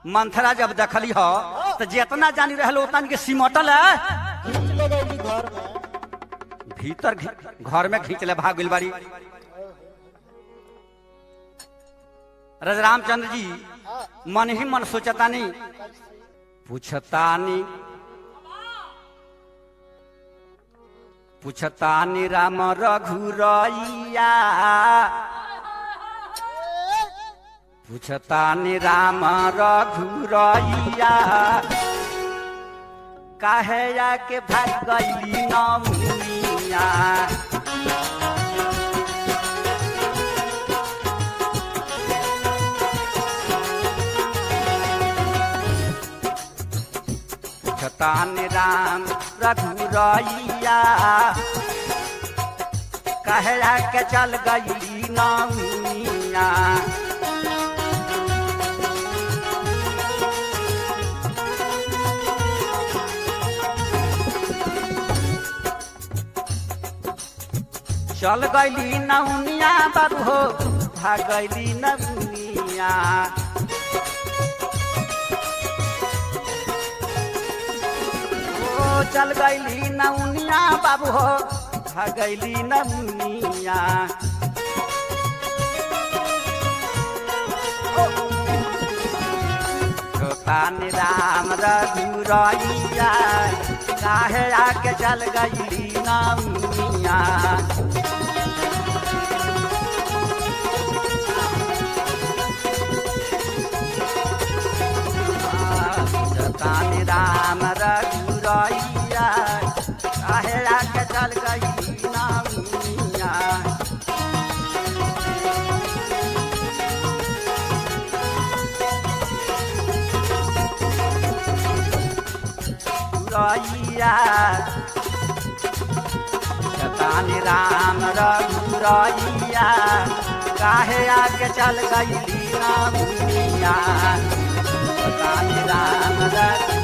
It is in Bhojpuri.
मंथरा जब देखली हो तो जितना जानी रहल उतना के सिमटल है खींच ले गई घर में। भीतर घर में खींच ले भाग गइल बाड़ी। रामचंद्र जी मन ही मन सोचतानी पूछतानी राम रघुरैया पूछतानी राम रघुरैया काहे के भाग गइली नौनिया पूछतानी राम रघुरैया काहे के चल गइली नौनिया चल गइली नौनिया बाबू हो भाग गइली नौनिया ओ चल गइली नौनिया बाबू हो भाग गइली नौनिया तानी राम रघुरैया काहे आके चल गइली नौनिया तानी राम रघुरैया काहे आके चल गइली नौनिया रैया तानी राम रघुरैया काहे आके चल गइली नौनिया तानी राम रघुरैया